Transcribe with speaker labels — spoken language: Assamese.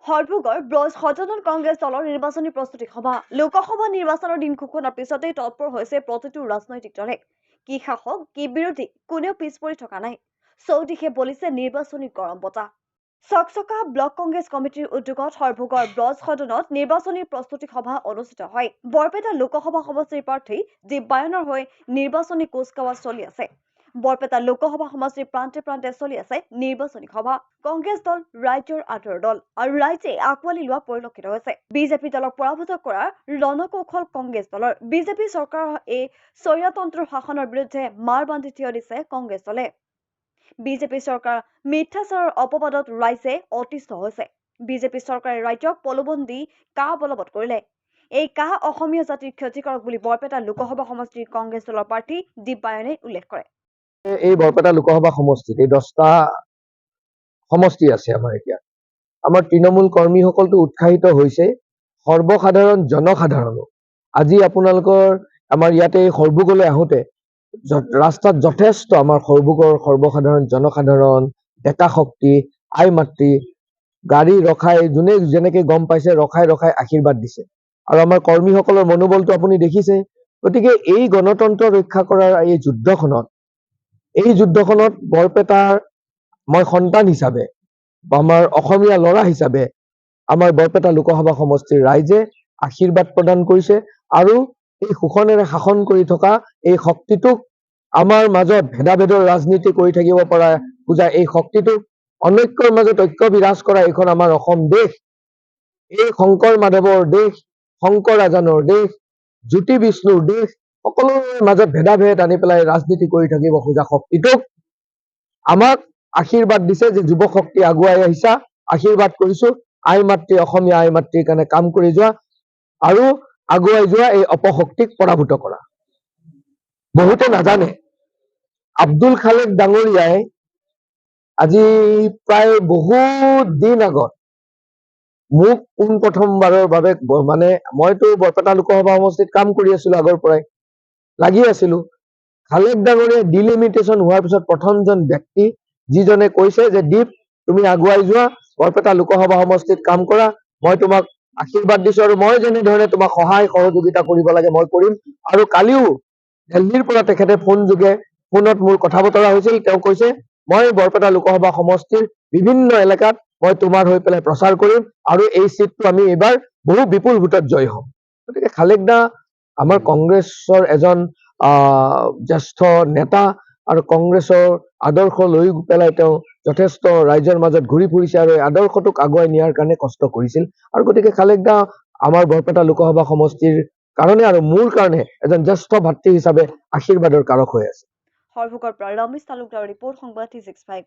Speaker 1: হৰভোগৰ ব্ৰজ সদনত কংগ্ৰেছ দলৰ নিৰ্বাচনী প্ৰস্তুতি সভা লোকসভা নিৰ্বাচনৰ দিন ঘোষণাৰ পিছতেই তৎপৰ হৈছে প্ৰতিটো ৰাজনৈতিক দলে কি শাসক কি বিৰোধী কোনেও পিছ পৰি থকা নাই চৌদিশে বলিছে নিৰ্বাচনী গৰম বতাহ চকচকা ব্লক কংগ্ৰেছ কমিটিৰ উদ্যোগত হৰভোগৰ ব্ৰজ সদনত নিৰ্বাচনী প্ৰস্তুতি সভা অনুষ্ঠিত হয় বৰপেটা লোকসভা সমষ্টিৰ প্ৰাৰ্থী দিব্যায়নৰ হৈ নিৰ্বাচনী কুচকাৱাজ চলি আছে বৰপেটা লোকসভা সমষ্টিৰ প্ৰান্তে প্ৰান্তে চলি আছে নিৰ্বাচনী সভা কংগ্ৰেছ দল ৰাজ্যৰ আদৰৰ দল আৰু ৰাইজে আঁকোৱালি লোৱা পৰিলক্ষিত হৈছে বিজেপি দলক পৰাভূত কৰাৰ ৰণকৌশল কংগ্ৰেছ দলৰ বিজেপি চৰকাৰৰ এই স্বৈৰতন্ত্ৰ শাসনৰ বিৰুদ্ধে মাৰ বান্ধি থিয় দিছে কংগ্ৰেছ দলে বিজেপি চৰকাৰ মিথ্যাচাৰৰ অপবাদত ৰাইজে অতিষ্ঠ হৈছে বিজেপি চৰকাৰে ৰাজ্যক প্ৰলোভন দি কাহ বলবৎ কৰিলে এই কাহ অসমীয়া জাতিৰ ক্ষতিকাৰক বুলি বৰপেটা লোকসভা সমষ্টিৰ কংগ্ৰেছ দলৰ প্ৰাৰ্থী দিব্যায়নে উল্লেখ কৰে
Speaker 2: এই বৰপেটা লোকসভা সমষ্টিত এই 10টা সমষ্টি আছে আমাৰ এতিয়া আমাৰ তৃণমূল কৰ্মীসকলটো উৎসাহিত হৈছে সৰ্বসাধাৰণ জনসাধাৰণো আজি আপোনালোকৰ আমাৰ ইয়াতে হৰভোগলৈ আহোঁতে ৰাস্তাত যথেষ্ট আমাৰ হৰভোগৰ সৰ্বসাধাৰণ জনসাধাৰণ ডেকা শক্তি আই মাতৃ গাড়ী ৰখাই যোনে যেনেকে গম পাইছে ৰখাই ৰখাই আশীৰ্বাদ দিছে আৰু আমাৰ কৰ্মীসকলৰ মনোবলটো আপুনি দেখিছে গতিকে এই গণতন্ত্ৰ ৰক্ষা কৰাৰ এই যুদ্ধখনত বৰপেটাৰ মই সন্তান হিচাপে বা আমাৰ অসমীয়া ল'ৰা হিচাপে আমাৰ বৰপেটা লোকসভা সমষ্টিৰ ৰাইজে আশীৰ্বাদ প্ৰদান কৰিছে আৰু এই শোষণেৰে শাসন কৰি থকা এই শক্তিটোক আমাৰ মাজত ভেদাভেদৰ ৰাজনীতি কৰি থাকিব পৰা পূজা এই শক্তিটোক অনৈক্যৰ মাজত ঐক্য বিৰাজ কৰা এইখন আমাৰ অসম দেশ এই শংকৰ মাধৱৰ দেশ শংকৰ ৰাজানৰ দেশ জ্যোতি বিষ্ণুৰ দেশ সকলোৰে মাজত ভেদাভেদ আনি পেলাই ৰাজনীতি কৰি থাকিব খোজা শক্তিটোক আমাক আশীৰ্বাদ দিছে যে যুৱ শক্তি আগুৱাই আহিছা আশীৰ্বাদ কৰিছো আই মাতৃ অসমীয়া আই মাতৃৰ কাৰণে কাম কৰি যোৱা আৰু আগুৱাই যোৱা এই অপশক্তিক পৰাভূত কৰা বহুতে নাজানে আব্দুল খালেক ডাঙৰীয়াই আজি প্ৰায় বহুত দিন আগত মোক পোনপ্ৰথমবাৰৰ বাবে মানে মইতো বৰপেটা লোকসভা সমষ্টিত কাম কৰি আছিলো আগৰ পৰাই লাগি আছিলো খালেক ডাঙৰীয়া ডিলিমিটেশ্যন হোৱাৰ পিছত প্ৰথমজন ব্যক্তি যিজনে কৈছে যে দীপ তুমি আগুৱাই যোৱা বৰপেটা লোকসভা সমষ্টিত কাম কৰা মই তোমাক আশীৰ্বাদ দিছো আৰু মই যেনেধৰণে তোমাক সহায় সহযোগিতা কৰিব লাগে মই কৰিম আৰু কালিও দিল্লীৰ পৰা তেখেতে ফোনত মোৰ কথা বতৰা হৈছিল তেওঁ কৈছে মই বৰপেটা লোকসভা সমষ্টিৰ বিভিন্ন এলেকাত মই তোমাৰ হৈ পেলাই প্ৰচাৰ কৰিম আৰু এই সিটটো আমি এবাৰ বহু বিপুল ভোটত জয় হ'ম গতিকে খালেক দা আমাৰ কংগ্ৰেছৰ এজন জ্যেষ্ঠ নেতা আৰু কংগ্ৰেছৰ আদৰ্শ লৈ পেলাই তেওঁ যথেষ্ট ৰাইজৰ মাজত ঘূৰি ফুৰিছে আৰু এই আদৰ্শটোক আগুৱাই নিয়াৰ কাৰণে কষ্ট কৰিছিল আৰু গতিকে খালেক দা আমাৰ বৰপেটা লোকসভা সমষ্টিৰ কাৰণে আৰু মোৰ কাৰণে এজন জ্যেষ্ঠ ভাতৃ হিচাপে আশীৰ্বাদৰ কাৰক হৈ আছে
Speaker 1: হৰভোগৰ পৰা ৰমেশ তালুকদাৰৰ ৰিপৰ্ট সংবাদ 365